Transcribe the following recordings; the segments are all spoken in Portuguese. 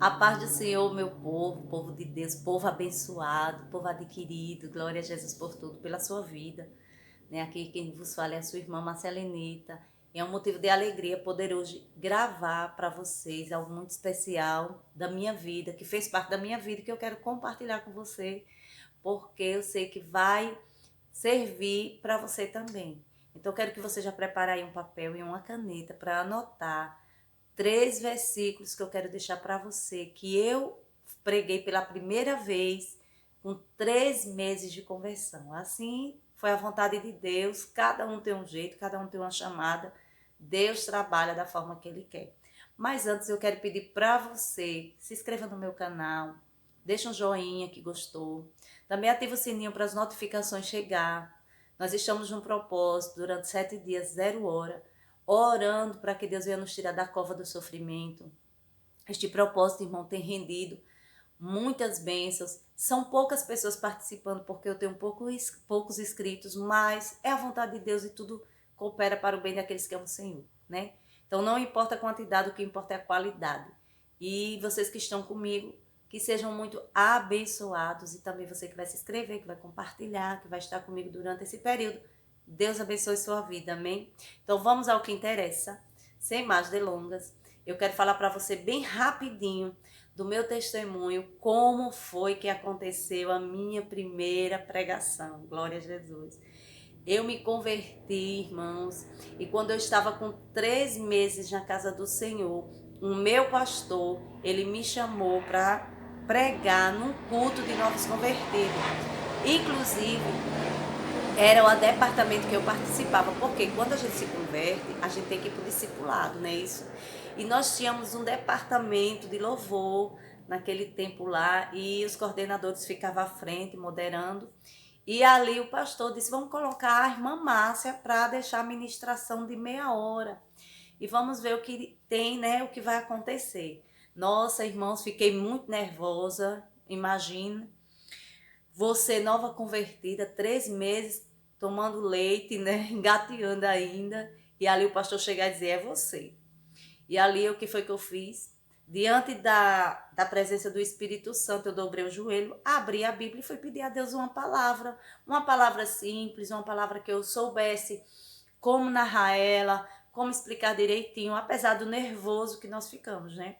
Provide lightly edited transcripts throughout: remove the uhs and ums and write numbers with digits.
A paz do Senhor, meu povo, povo de Deus, povo abençoado, povo adquirido, glória a Jesus por tudo, pela sua vida. Aqui quem vos fala é a sua irmã Marcelinita. E é um motivo de alegria poder hoje gravar para vocês algo muito especial da minha vida, que fez parte da minha vida, que eu quero compartilhar com você, porque eu sei que vai servir para você também. Então eu quero que você já prepare aí um papel e uma caneta para anotar 3 versículos que eu quero deixar para você, que eu preguei pela primeira vez com 3 meses de conversão. Assim foi a vontade de Deus, cada um tem um jeito, cada um tem uma chamada, Deus trabalha da forma que Ele quer. Mas antes eu quero pedir para você, se inscreva no meu canal, deixa um joinha que gostou, também ativa o sininho para as notificações chegar. Nós estamos num propósito durante 7 dias, 0 hora, orando para que Deus venha nos tirar da cova do sofrimento. Este propósito, irmão, tem rendido muitas bênçãos. São poucas pessoas participando porque eu tenho poucos inscritos, mas é a vontade de Deus e tudo coopera para o bem daqueles que amam o Senhor, né? Então não importa a quantidade, o que importa é a qualidade. E vocês que estão comigo, que sejam muito abençoados, e também você que vai se inscrever, que vai compartilhar, que vai estar comigo durante esse período. Deus abençoe sua vida, amém? Então vamos ao que interessa, sem mais delongas. Eu quero falar para você bem rapidinho do meu testemunho, como foi que aconteceu a minha primeira pregação. Glória a Jesus. Eu me converti, irmãos, e quando eu estava com 3 meses na casa do Senhor, o meu pastor, ele me chamou para pregar num culto de novos convertidos. Inclusive, era o departamento que eu participava, porque quando a gente se converte, a gente tem que ir para o discipulado, não é isso? E nós tínhamos um departamento de louvor naquele tempo lá, e os coordenadores ficavam à frente, moderando, e ali o pastor disse, vamos colocar a irmã Márcia para deixar a ministração de meia hora, e vamos ver o que tem, né, o que vai acontecer. Nossa, irmãos, fiquei muito nervosa, imagina, você nova convertida, 3 meses tomando leite, né? Engateando ainda. E ali o pastor chegar e dizer, é você. E ali o que foi que eu fiz? Diante da presença do Espírito Santo, eu dobrei o joelho, abri a Bíblia e fui pedir a Deus uma palavra simples, uma palavra que eu soubesse como narrar ela, como explicar direitinho, apesar do nervoso que nós ficamos, né?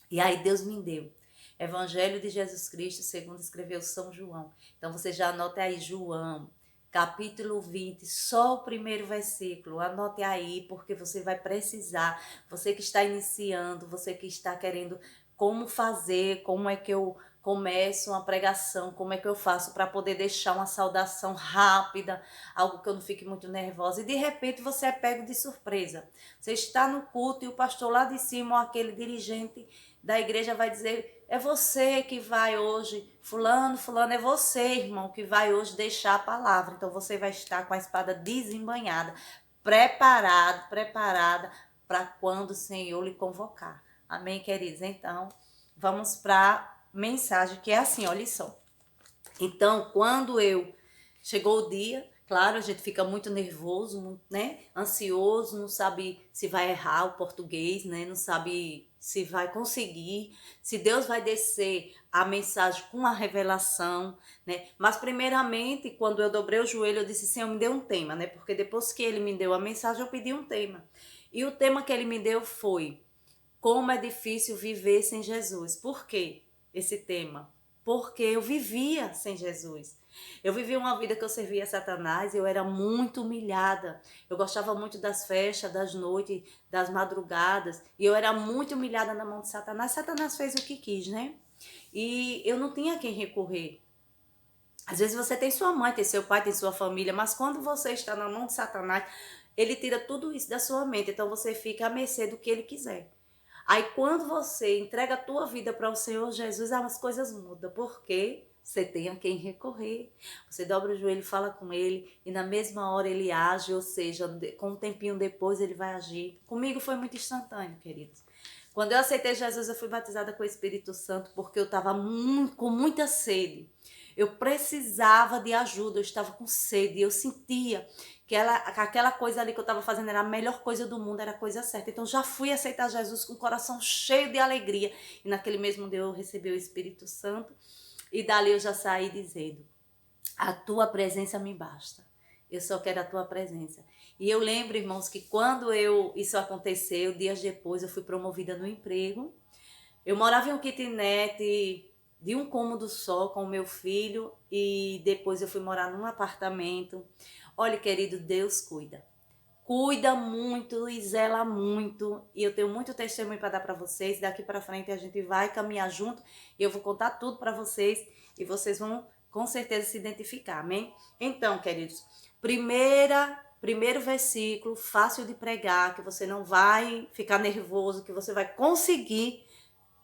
E aí Deus me deu. Evangelho de Jesus Cristo, segundo escreveu São João. Então você já anota aí, João, capítulo 20, só o primeiro versículo. Anote aí, porque você vai precisar. Você que está iniciando, você que está querendo como fazer, como é que eu começo uma pregação, como é que eu faço para poder deixar uma saudação rápida, algo que eu não fique muito nervosa. E de repente você é pego de surpresa. Você está no culto e o pastor lá de cima, ou aquele dirigente da igreja vai dizer, é você que vai hoje, fulano, é você, irmão, que vai hoje deixar a palavra. Então você vai estar com a espada desembainhada, preparada para quando o Senhor lhe convocar. Amém, queridos? Então, vamos para a mensagem que é assim, olha só. Então, quando chegou o dia, claro, a gente fica muito nervoso, muito, né? Ansioso, não sabe se vai errar o português, né? Não sabe se vai conseguir, se Deus vai descer a mensagem com a revelação, né? Mas primeiramente, quando eu dobrei o joelho, eu disse, Senhor, me dê um tema, né? Porque depois que ele me deu a mensagem, eu pedi um tema. E o tema que ele me deu foi: como é difícil viver sem Jesus. Por quê esse tema? Porque eu vivia sem Jesus. Eu vivia uma vida que eu servia a Satanás, eu era muito humilhada. Eu gostava muito das festas, das noites, das madrugadas. E eu era muito humilhada na mão de Satanás. Satanás fez o que quis, né? E eu não tinha a quem recorrer. Às vezes você tem sua mãe, tem seu pai, tem sua família, mas quando você está na mão de Satanás, ele tira tudo isso da sua mente. Então você fica à mercê do que ele quiser. Aí quando você entrega a tua vida para o Senhor Jesus, as coisas mudam, porque você tem a quem recorrer. Você dobra o joelho e fala com ele, e na mesma hora ele age, ou seja, com um tempinho depois ele vai agir. Comigo foi muito instantâneo, queridos. Quando eu aceitei Jesus, eu fui batizada com o Espírito Santo, porque eu estava com muita sede. Eu precisava de ajuda, eu estava com sede, eu sentia que aquela coisa ali que eu estava fazendo era a melhor coisa do mundo, era a coisa certa. Então já fui aceitar Jesus com o coração cheio de alegria. E naquele mesmo dia eu recebi o Espírito Santo. E dali eu já saí dizendo: a tua presença me basta. Eu só quero a tua presença. E eu lembro, irmãos, que quando isso aconteceu, dias depois eu fui promovida no emprego. Eu morava em um kitnet de um cômodo só com o meu filho e depois eu fui morar num apartamento. Olha, querido, Deus cuida. Cuida muito e zela muito. E eu tenho muito testemunho para dar para vocês. Daqui para frente a gente vai caminhar junto e eu vou contar tudo para vocês e vocês vão com certeza se identificar, amém? Então, queridos, primeiro versículo, fácil de pregar, que você não vai ficar nervoso, que você vai conseguir.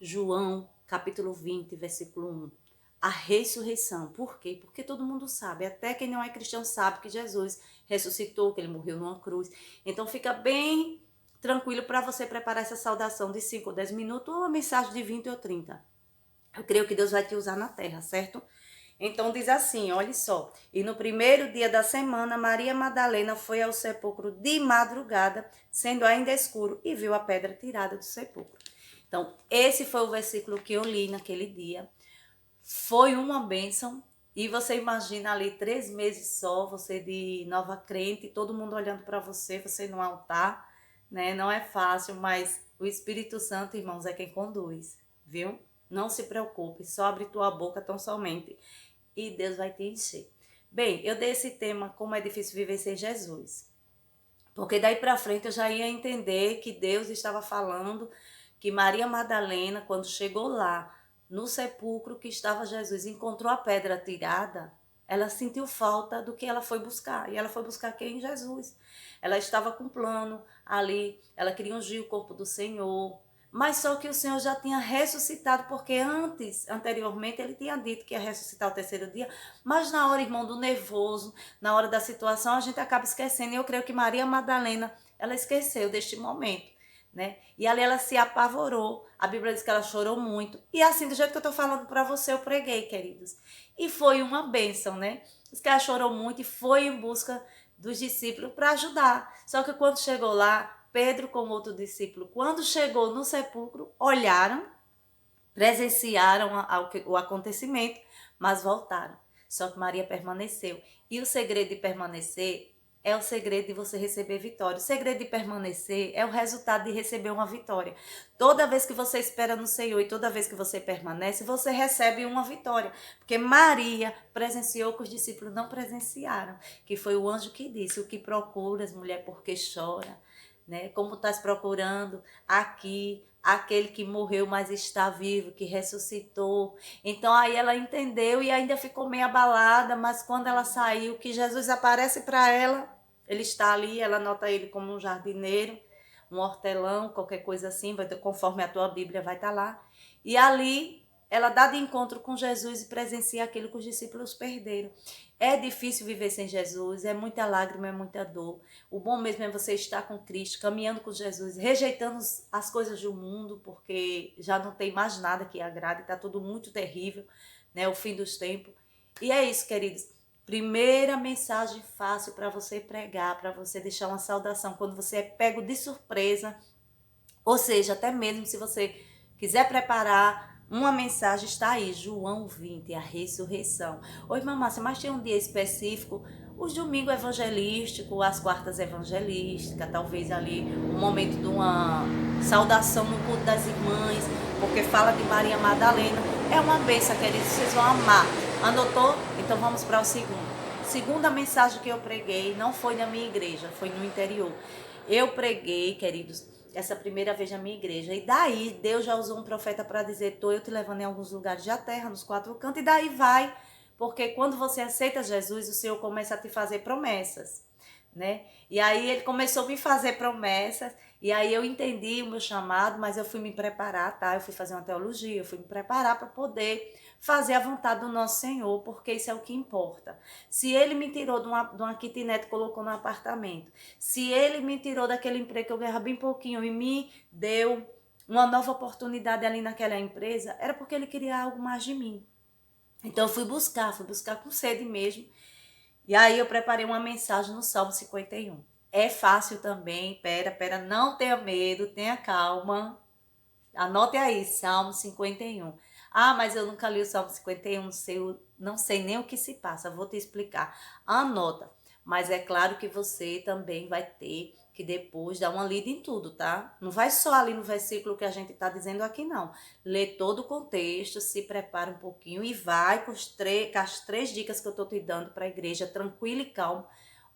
João, capítulo 20, versículo 1. A ressurreição. Por quê? Porque todo mundo sabe, até quem não é cristão sabe que Jesus ressuscitou, que ele morreu numa cruz. Então fica bem tranquilo para você preparar essa saudação de 5 ou 10 minutos ou uma mensagem de 20 ou 30. Eu creio que Deus vai te usar na terra, certo? Então diz assim, olha só. E no primeiro dia da semana, Maria Madalena foi ao sepulcro de madrugada, sendo ainda escuro, e viu a pedra tirada do sepulcro. Então, esse foi o versículo que eu li naquele dia. Foi uma bênção. E você imagina ali 3 meses só, você de nova crente, todo mundo olhando para você, você no altar, né? Não é fácil, mas o Espírito Santo, irmãos, é quem conduz, viu? Não se preocupe, só abre tua boca tão somente e Deus vai te encher. Bem, eu dei esse tema, como é difícil viver sem Jesus. Porque daí para frente eu já ia entender que Deus estava falando que Maria Madalena, quando chegou lá no sepulcro que estava Jesus, encontrou a pedra tirada, ela sentiu falta do que ela foi buscar. E ela foi buscar quem? Jesus. Ela estava com plano ali, ela queria ungir o corpo do Senhor. Mas só que o Senhor já tinha ressuscitado, porque anteriormente, ele tinha dito que ia ressuscitar o terceiro dia. Mas na hora, irmão, do nervoso, na hora da situação, a gente acaba esquecendo. E eu creio que Maria Madalena, ela esqueceu deste momento, né? E ali ela se apavorou. A Bíblia diz que ela chorou muito. E assim, do jeito que eu tô falando para você, eu preguei, queridos. E foi uma bênção, né? Diz que ela chorou muito e foi em busca dos discípulos para ajudar. Só que quando chegou lá, Pedro, com outro discípulo, quando chegou no sepulcro, olharam, presenciaram o acontecimento, mas voltaram. Só que Maria permaneceu. E o segredo de permanecer é o segredo de você receber vitória. O segredo de permanecer é o resultado de receber uma vitória. Toda vez que você espera no Senhor e toda vez que você permanece, você recebe uma vitória. Porque Maria presenciou que os discípulos não presenciaram. Que foi o anjo que disse: o que procuras, mulher, porque chora? Né? Como estás procurando aqui aquele que morreu, mas está vivo, que ressuscitou. Então aí ela entendeu e ainda ficou meio abalada, mas quando ela saiu, que Jesus aparece para ela, ele está ali, ela nota ele como um jardineiro, um hortelão, qualquer coisa assim, conforme a tua Bíblia vai estar lá. E ali ela dá de encontro com Jesus e presencia aquilo que os discípulos perderam. É difícil viver sem Jesus, é muita lágrima, é muita dor. O bom mesmo é você estar com Cristo, caminhando com Jesus, rejeitando as coisas do mundo, porque já não tem mais nada que agrade, está tudo muito terrível, né? O fim dos tempos. E é isso, queridos. Primeira mensagem fácil para você pregar, para você deixar uma saudação quando você é pego de surpresa, ou seja, até mesmo se você quiser preparar uma mensagem, está aí, João 20, a ressurreição. Oi, irmã Márcia, mas tem um dia específico? Os domingos evangelísticos, as quartas evangelísticas, talvez ali um momento de uma saudação no culto das irmãs, porque fala de Maria Madalena. É uma bênção, queridos, vocês vão amar. Anotou? Então vamos para o segundo. Segunda mensagem que eu preguei não foi na minha igreja, foi no interior. Eu preguei, queridos, essa primeira vez na minha igreja. E daí Deus já usou um profeta para dizer: tô eu te levando em alguns lugares da terra, nos 4 cantos, e daí vai. Porque quando você aceita Jesus, o Senhor começa a te fazer promessas, né? E aí ele começou a me fazer promessas, e aí eu entendi o meu chamado, mas eu fui me preparar, tá? Eu fui fazer uma teologia, eu fui me preparar para poder fazer a vontade do nosso Senhor, porque isso é o que importa. Se ele me tirou de uma kitnet e colocou no apartamento, se ele me tirou daquele emprego que eu ganhava bem pouquinho e me deu uma nova oportunidade ali naquela empresa, era porque ele queria algo mais de mim. Então eu fui buscar com sede mesmo. E aí eu preparei uma mensagem no Salmo 51. É fácil também, pera, não tenha medo, tenha calma. Anote aí, Salmo 51. Ah, mas eu nunca li o Salmo 51, não sei nem o que se passa, vou te explicar. Anota, mas é claro que você também vai ter que depois dar uma lida em tudo, tá? Não vai só ali no versículo que a gente está dizendo aqui, não. Lê todo o contexto, se prepara um pouquinho e vai com as 3 dicas que eu estou te dando para a igreja, tranquilo e calmo.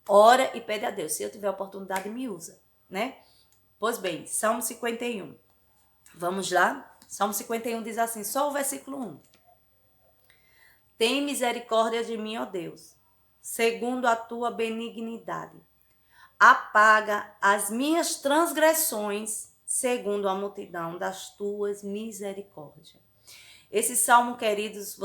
Ora e pede a Deus. Se eu tiver oportunidade, me usa, né? Pois bem, Salmo 51. Vamos lá? Salmo 51 diz assim, só o versículo 1. Tem misericórdia de mim, ó Deus, segundo a tua benignidade. Apaga as minhas transgressões, segundo a multidão das tuas misericórdias. Esse salmo, queridos,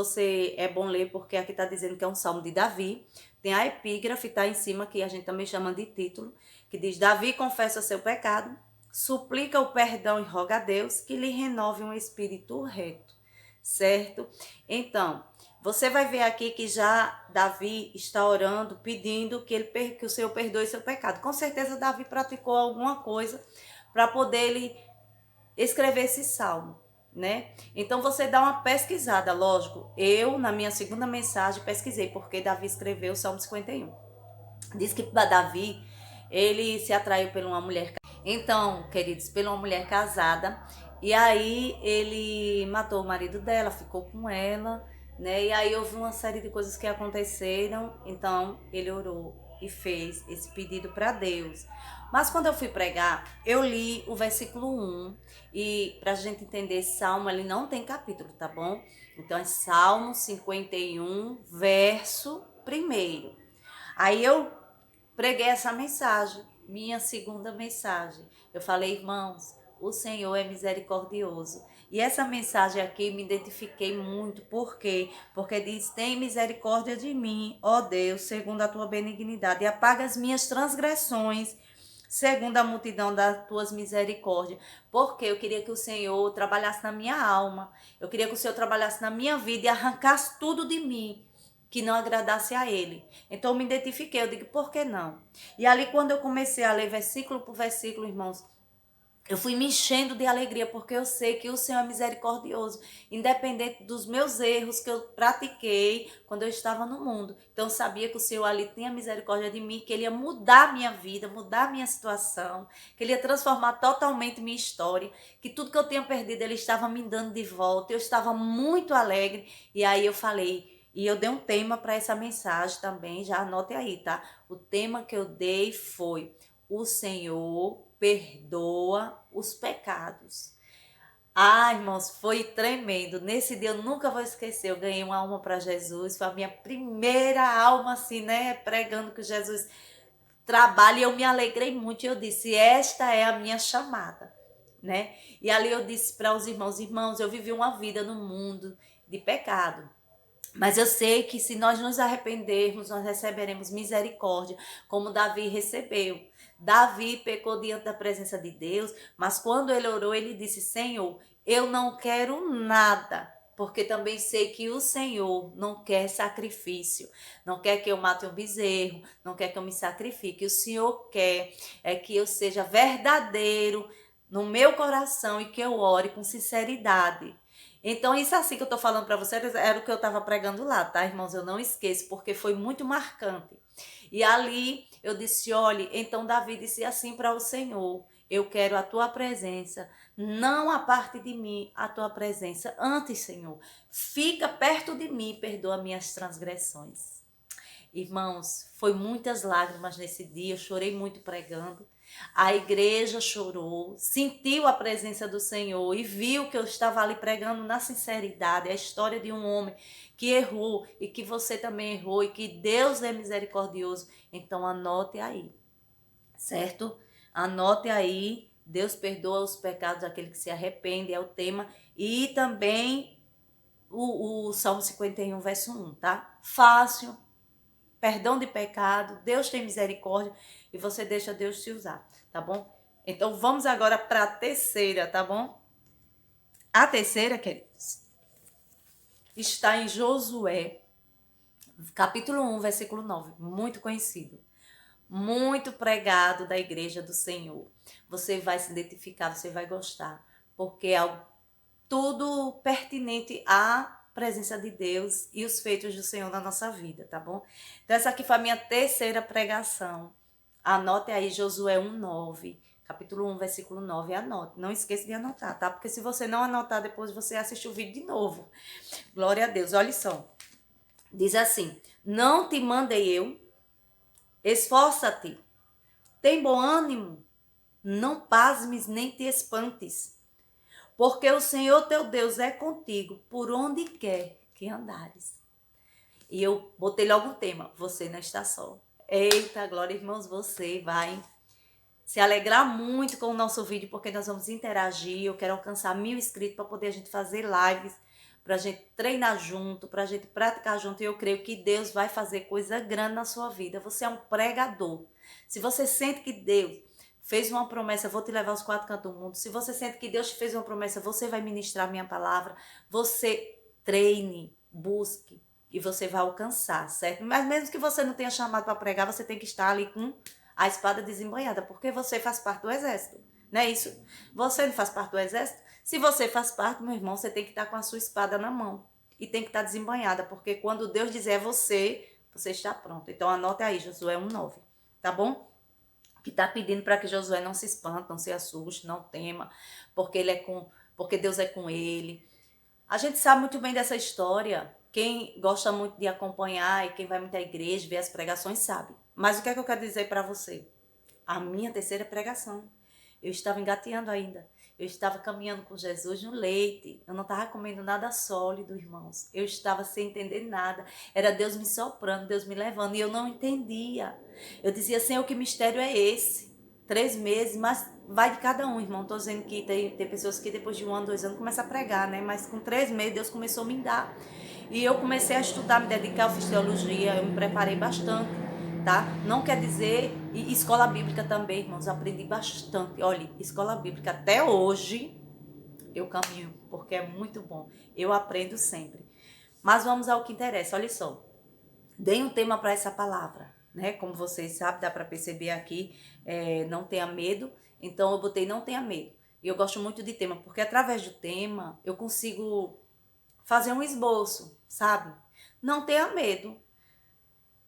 é bom ler porque aqui está dizendo que é um salmo de Davi. Tem a epígrafe, está em cima, que a gente também chama de título, que diz, Davi confessa seu pecado, suplica o perdão e roga a Deus que lhe renove um espírito reto, certo? Então, você vai ver aqui que já Davi está orando, pedindo que o Senhor perdoe seu pecado. Com certeza Davi praticou alguma coisa para poder ele escrever esse salmo, né? Então você dá uma pesquisada, lógico. Eu, na minha segunda mensagem, pesquisei porque Davi escreveu o Salmo 51. Diz que Davi, ele se atraiu por uma mulher. Então, queridos, por uma mulher casada. E aí ele matou o marido dela, ficou com ela, né? E aí houve uma série de coisas que aconteceram. Então ele orou e fez esse pedido para Deus. Mas quando eu fui pregar, eu li o versículo 1 e para a gente entender esse salmo, ele não tem capítulo, tá bom? Então é Salmo 51, verso 1. Aí eu preguei essa mensagem, minha segunda mensagem. Eu falei, irmãos, o Senhor é misericordioso. E essa mensagem aqui me identifiquei muito. Por quê? Porque diz, tem misericórdia de mim, ó Deus, segundo a tua benignidade, e apaga as minhas transgressões, segundo a multidão das tuas misericórdias. Porque eu queria que o Senhor trabalhasse na minha alma. Eu queria que o Senhor trabalhasse na minha vida e arrancasse tudo de mim que não agradasse a ele. Então eu me identifiquei, eu digo, por que não? E ali quando eu comecei a ler versículo por versículo, irmãos, eu fui me enchendo de alegria, porque eu sei que o Senhor é misericordioso, independente dos meus erros que eu pratiquei quando eu estava no mundo. Então eu sabia que o Senhor ali tinha misericórdia de mim, que Ele ia mudar a minha vida, mudar a minha situação, que Ele ia transformar totalmente minha história, que tudo que eu tinha perdido Ele estava me dando de volta. Eu estava muito alegre e aí eu falei, e eu dei um tema para essa mensagem também, já anote aí, tá? O tema que eu dei foi: o Senhor perdoa os pecados. Ah, irmãos, foi tremendo. Nesse dia eu nunca vou esquecer. Eu ganhei uma alma para Jesus. Foi a minha primeira alma, assim, né? Pregando que Jesus trabalha. E eu me alegrei muito. E eu disse: esta é a minha chamada, né? E ali eu disse para os irmãos: irmãos, eu vivi uma vida no mundo de pecado. Mas eu sei que se nós nos arrependermos, nós receberemos misericórdia, como Davi recebeu. Davi pecou diante da presença de Deus, mas quando ele orou, ele disse: Senhor, eu não quero nada, porque também sei que o Senhor não quer sacrifício, não quer que eu mate um bezerro, não quer que eu me sacrifique. O Senhor quer é que eu seja verdadeiro no meu coração e que eu ore com sinceridade. Então, isso assim que eu tô falando para vocês era o que eu tava pregando lá, tá, irmãos? Eu não esqueço, porque foi muito marcante. E ali eu disse: olhe, então Davi disse assim para o Senhor: eu quero a tua presença, não a parte de mim a tua presença. Antes, Senhor, fica perto de mim, perdoa minhas transgressões. Irmãos, foi muitas lágrimas nesse dia, eu chorei muito pregando. A igreja chorou, sentiu a presença do Senhor e viu que eu estava ali pregando na sinceridade, a história de um homem que errou e que você também errou e que Deus é misericordioso. Então anote aí, certo? Anote aí, Deus perdoa os pecados daquele que se arrepende, é o tema. E também o Salmo 51, verso 1, tá? Fácil, perdão de pecado, Deus tem misericórdia e você deixa Deus te usar, tá bom? Então vamos agora para a terceira, tá bom? A terceira, queridos, está em Josué, capítulo 1, versículo 9, muito conhecido, muito pregado da igreja do Senhor. Você vai se identificar, você vai gostar, porque é tudo pertinente à presença de Deus e os feitos do Senhor na nossa vida, tá bom? Então essa aqui foi a minha terceira pregação. Anote aí Josué 1:9, capítulo 1, versículo 9, anote. Não esqueça de anotar, tá? Porque se você não anotar, depois você assiste o vídeo de novo. Glória a Deus. Olha só. Diz assim: não te mandei eu? Esforça-te. Tem bom ânimo. Não pasmes nem te espantes. Porque o Senhor teu Deus é contigo por onde quer que andares. E eu botei logo um tema: você não está só. Eita, glória, irmãos, você vai se alegrar muito com o nosso vídeo, porque nós vamos interagir. Eu quero alcançar 1000 inscritos para poder a gente fazer lives, para a gente treinar junto, para a gente praticar junto. E eu creio que Deus vai fazer coisa grande na sua vida. Você é um pregador. Se você sente que Deus fez uma promessa, vou te levar aos 4 cantos do mundo. Se você sente que Deus te fez uma promessa, você vai ministrar a minha palavra. Você treine, busque e você vai alcançar, certo? Mas mesmo que você não tenha chamado para pregar, você tem que estar ali com a espada desembanhada, porque você faz parte do exército, não é isso? Você não faz parte do exército? Se você faz parte, meu irmão, você tem que estar com a sua espada na mão e tem que estar desembanhada, porque quando Deus dizer você, você está pronto. Então anote aí, Josué 1:9, tá bom? Que está pedindo para que Josué não se espante, não se assuste, não tema, porque porque Deus é com ele. A gente sabe muito bem dessa história. Quem gosta muito de acompanhar e quem vai muito à igreja, ver as pregações, sabe. Mas o que é que eu quero dizer para você? A minha terceira pregação. Eu estava engateando ainda. Eu estava caminhando com Jesus no leite. Eu não estava comendo nada sólido, irmãos. Eu estava sem entender nada. Era Deus me soprando, Deus me levando. E eu não entendia. Eu dizia, Senhor, que mistério é esse? 3 meses, mas vai de cada um, irmão. Estou dizendo que tem pessoas que depois de 1 ano, 2 anos, começam a pregar, né? Mas com 3 meses, Deus começou a me dar. E eu comecei a estudar, me dedicar, eu fiz teologia, eu me preparei bastante, tá? Não quer dizer... E escola bíblica também, irmãos, aprendi bastante. Olha, escola bíblica até hoje eu caminho, porque é muito bom. Eu aprendo sempre. Mas vamos ao que interessa, olha só. Dei um tema para essa palavra, né? Como vocês sabem, dá para perceber aqui, não tenha medo. Então eu botei não tenha medo. E eu gosto muito de tema, porque através do tema eu consigo fazer um esboço, sabe? Não tenha medo.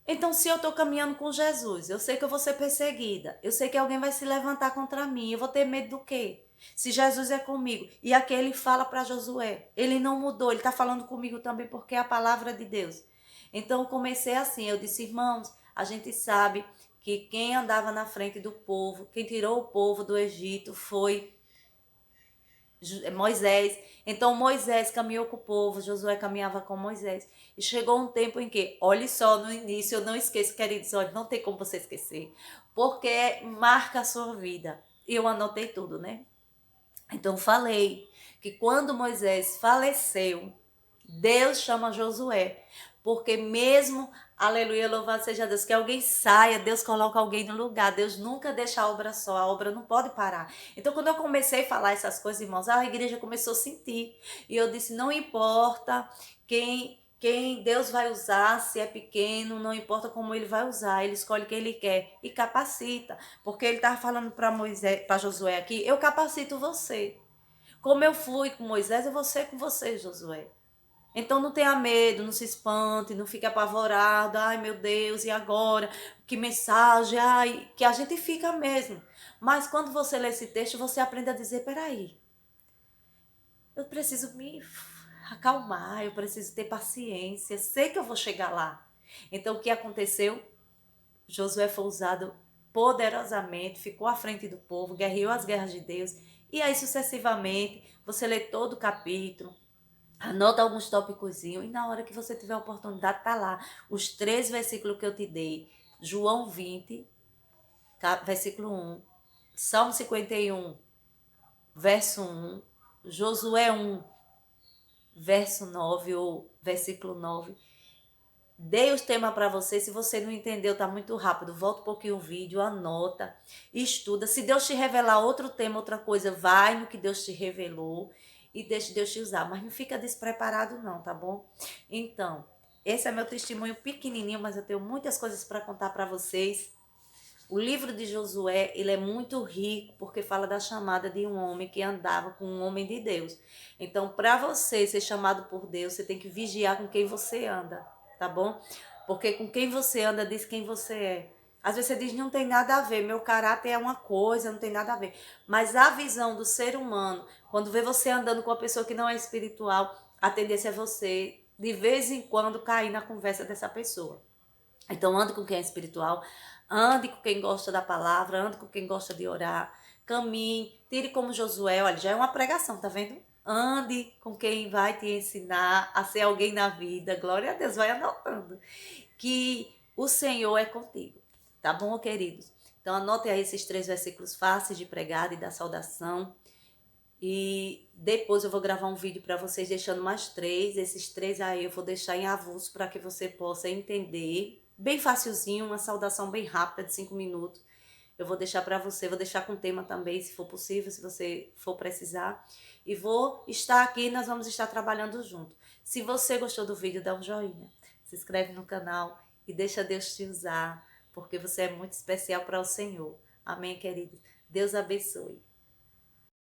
Então, se eu estou caminhando com Jesus, eu sei que eu vou ser perseguida, eu sei que alguém vai se levantar contra mim, eu vou ter medo do quê? Se Jesus é comigo, e aqui ele fala para Josué, ele não mudou, ele está falando comigo também porque é a palavra de Deus. Então, eu comecei assim, eu disse, irmãos, a gente sabe que quem andava na frente do povo, quem tirou o povo do Egito foi Moisés. Então Moisés caminhou com o povo, Josué caminhava com Moisés. E chegou um tempo em que, olhe só, no início, eu não esqueço, queridos, olha, não tem como você esquecer, porque marca a sua vida. E eu anotei tudo, né? Então falei que quando Moisés faleceu, Deus chama Josué, porque mesmo, aleluia, louvado seja Deus, que alguém saia, Deus coloca alguém no lugar, Deus nunca deixa a obra só, a obra não pode parar. Então quando eu comecei a falar essas coisas, irmãos, a igreja começou a sentir, e eu disse, não importa quem Deus vai usar, se é pequeno, não importa como ele vai usar, ele escolhe quem ele quer e capacita, porque ele estava falando para Moisés, para Josué aqui, eu capacito você. Como eu fui com Moisés, eu vou ser com você, Josué. Então não tenha medo, não se espante, não fique apavorado. Ai, meu Deus, e agora? Que mensagem? Ai, que a gente fica mesmo. Mas quando você lê esse texto, você aprende a dizer, peraí, eu preciso me acalmar, eu preciso ter paciência, sei que eu vou chegar lá. Então o que aconteceu? Josué foi usado poderosamente, ficou à frente do povo, guerreou as guerras de Deus. E aí sucessivamente, você lê todo o capítulo, anota alguns tópicozinhos e na hora que você tiver a oportunidade, tá lá os 3 versículos que eu te dei. João 20, versículo 1. Salmo 51, verso 1. Josué 1, verso 9 ou versículo 9. Dei os temas para você. Se você não entendeu, tá muito rápido, volta um pouquinho o vídeo, anota, estuda. Se Deus te revelar outro tema, outra coisa, vai no que Deus te revelou e deixe Deus te usar. Mas não fica despreparado não, tá bom? Então, esse é meu testemunho pequenininho, mas eu tenho muitas coisas para contar para vocês. O livro de Josué, ele é muito rico porque fala da chamada de um homem que andava com um homem de Deus. Então, para você ser chamado por Deus, você tem que vigiar com quem você anda, tá bom? Porque com quem você anda diz quem você é. Às vezes você diz, não tem nada a ver, meu caráter é uma coisa, não tem nada a ver. Mas a visão do ser humano, quando vê você andando com uma pessoa que não é espiritual, a tendência é você, de vez em quando, cair na conversa dessa pessoa. Então, ande com quem é espiritual, ande com quem gosta da palavra, ande com quem gosta de orar, caminhe, tire como Josué, olha, já é uma pregação, tá vendo? Ande com quem vai te ensinar a ser alguém na vida, glória a Deus, vai anotando, que o Senhor é contigo, tá bom, queridos? Então, anote aí esses 3 versículos fáceis de pregar e da saudação, e depois eu vou gravar um vídeo para vocês deixando mais 3. Esses 3 aí eu vou deixar em avulso para que você possa entender. Bem facilzinho, uma saudação bem rápida de 5 minutos. Eu vou deixar para você, vou deixar com tema também, se for possível, se você for precisar. E vou estar aqui, nós vamos estar trabalhando junto. Se você gostou do vídeo, dá um joinha. Se inscreve no canal e deixa Deus te usar, porque você é muito especial para o Senhor. Amém, queridos? Deus abençoe.